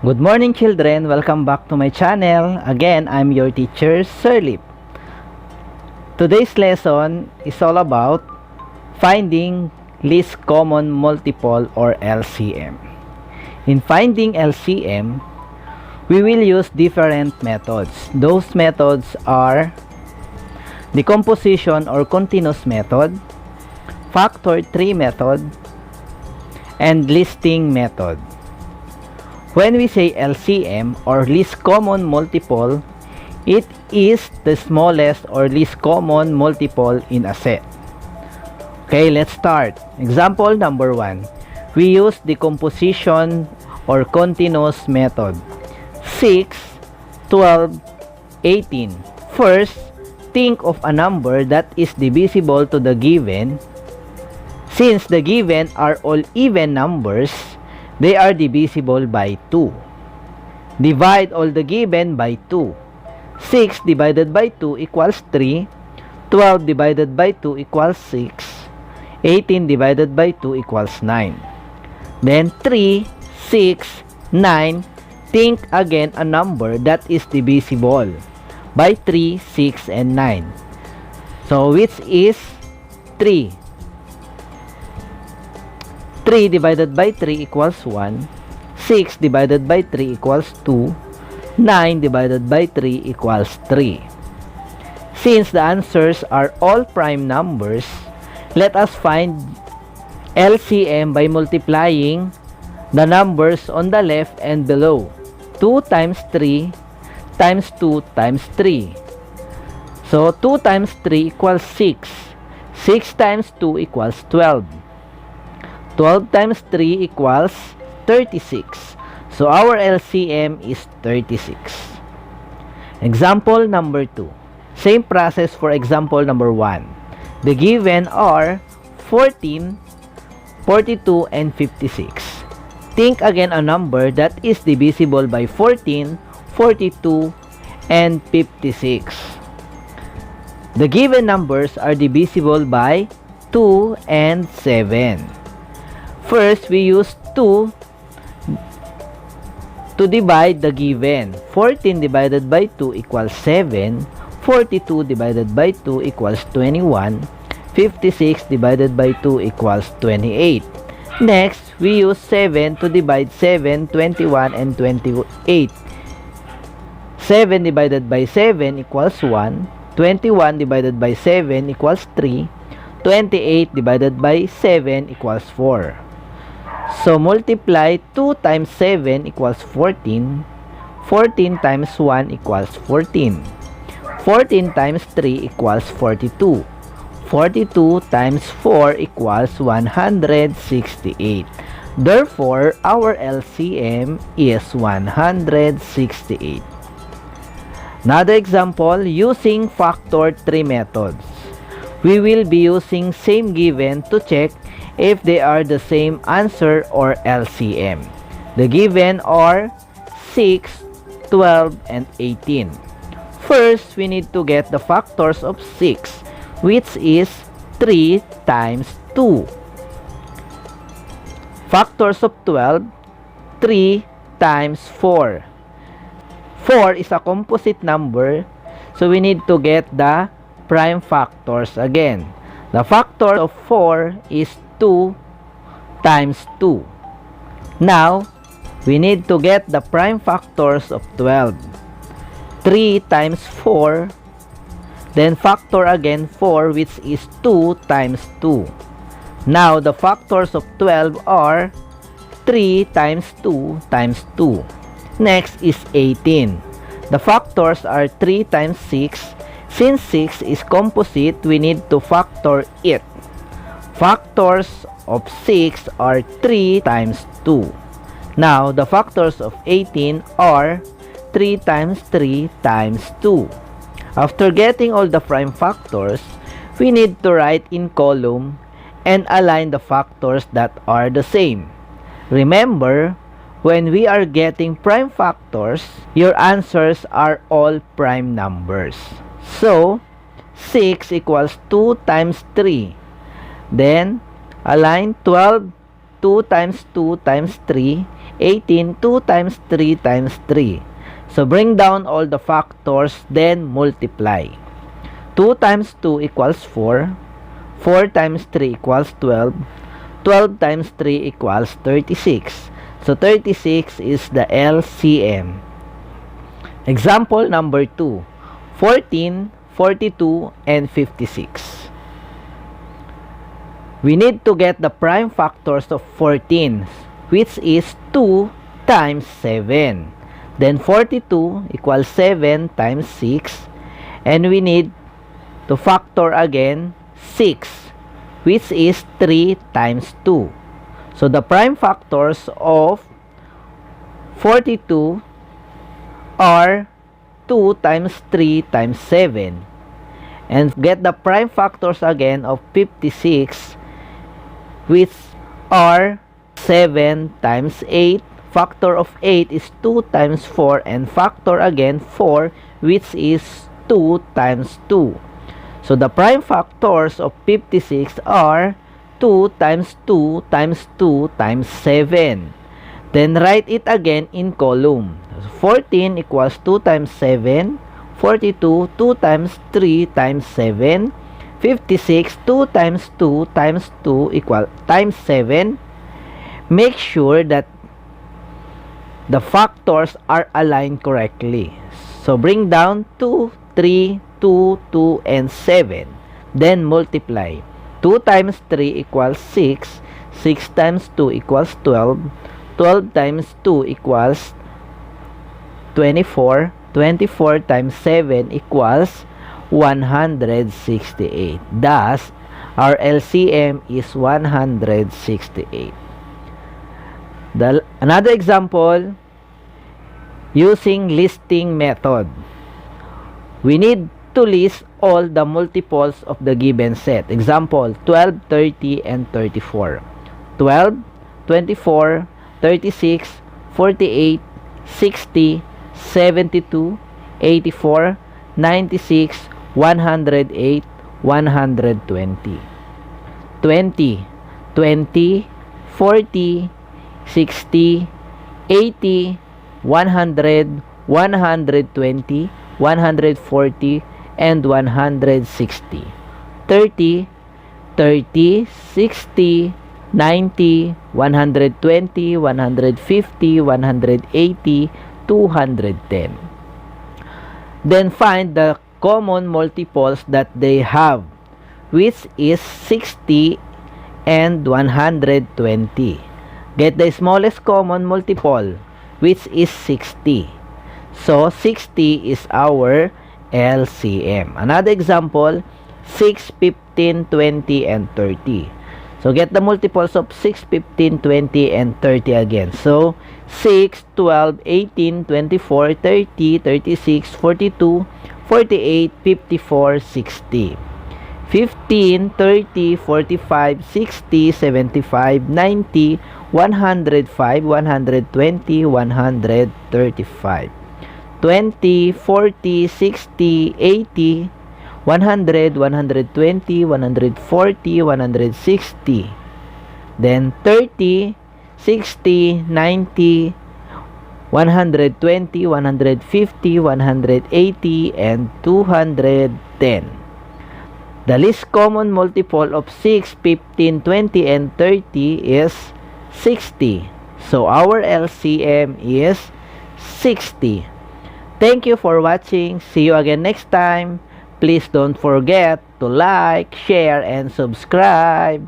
Good morning children, welcome back to my channel. Again, I'm your teacher, Sir Lip. Today's lesson is all about finding least common multiple or LCM. In finding LCM, we will use different methods. Those methods are decomposition or continuous method, factor tree method, and listing method. When we say LCM or least common multiple, it is the smallest or least common multiple in a set. Okay, let's start. Example number 1. We use decomposition or continuous method. 6, 12, 18. First, think of a number that is divisible to the given. Since the given are all even numbers, they are divisible by 2. Divide all the given by 2. 6 divided by 2 equals 3. 12 divided by 2 equals 6. 18 divided by 2 equals 9. Then 3, 6, 9. Think again a number that is divisible by 3, 6, and 9. So which is 3? 3 divided by 3 equals 1. 6 divided by 3 equals 2. 9 divided by 3 equals 3. Since the answers are all prime numbers, let us find LCM by multiplying the numbers on the left and below. 2 times 3 times 2 times 3. So 2 times 3 equals 6. 6 times 2 equals 12. 12 times 3 equals 36. So our LCM is 36. Example number 2. Same process for example number 1. The given are 14, 42, and 56. Think again a number that is divisible by 14, 42, and 56. The given numbers are divisible by 2 and 7. First, we use 2 to divide the given. 14 divided by 2 equals 7. 42 divided by 2 equals 21. 56 divided by 2 equals 28. Next, we use 7 to divide 7, 21, and 28. 7 divided by 7 equals 1. 21 divided by 7 equals 3. 28 divided by 7 equals 4. So, multiply 2 times 7 equals 14. 14 times 1 equals 14. 14 times 3 equals 42. 42 times 4 equals 168. Therefore, our LCM is 168. Another example, using factor tree methods. We will be using same given to check if they are the same answer or LCM. The given are 6, 12, and 18. First, we need to get the factors of 6, which is 3 times 2. Factors of 12, 3 times 4. 4 is a composite number, so we need to get the prime factors again. The factor of 4 is 2 times 2. Now, we need to get the prime factors of 12. 3 times 4. Then factor again 4, which is 2 times 2. Now, the factors of 12 are 3 times 2 times 2. Next is 18. The factors are 3 times 6. Since 6 is composite, we need to factor it. Factors of 6 are 3 times 2. Now, the factors of 18 are 3 times 3 times 2. After getting all the prime factors, we need to write in column and align the factors that are the same. Remember, when we are getting prime factors, your answers are all prime numbers. So, 6 equals 2 times 3. Then, align 12, 2 times 2 times 3 18. 2 times 3 times 3. So bring down all the factors, then multiply. 2 times 2 equals 4. 4 times 3 equals 12. 12 times 3 equals 36. So 36 is the LCM. Example number 2. 14, 42, and 56. We need to get the prime factors of 14, which is 2 times 7. Then 42 equals 7 times 6. And we need to factor again 6, which is 3 times 2. So the prime factors of 42 are 2 times 3 times 7. And get the prime factors again of 56, which are 7 times 8. Factor of 8 is 2 times 4. And factor again 4, which is 2 times 2. So the prime factors of 56 are 2 times 2 times 2 times 7. Then write it again in column. 14 equals 2 times 7. 42, 2 times 3 times 7. 56, 2 times 2 times 2 equal times 7. Make sure that the factors are aligned correctly. So bring down 2, 3, 2, 2, and 7. Then multiply. 2 times 3 equals 6. 6 times 2 equals 12. 12 times 2 equals 24. 24 times 7 equals 168. Thus, our LCM is 168. Another example, using listing method. We need to list all the multiples of the given set. Example, 12, 30, and 34. 12, 24, 36, 48, 60, 72, 84, 96, 108, 120. 20, 20, 40, 60, 80, 100, 120, 140, and 160. 30, 30, 60, 90, 120, 150, 180, 210. Then find the common multiples that they have, which is 60 and 120. Get the smallest common multiple, which is 60. So 60 is our LCM. Another example, 6, 15, 20, and 30. So get the multiples of 6, 15, 20, and 30 again. So 6, 12, 18, 24, 30, 36, 42, 48, 54, 60. 15, 30, 45, 60, 75, 90, 105, 120, 135. 20, 40, 60, 80, 100, 120, 140, 160. Then 30, 60, 90, 120, 150, 180, and 210. The least common multiple of 6, 15, 20, and 30 is 60. So our LCM is 60. Thank you for watching. See you again next time. Please don't forget to like, share, and subscribe.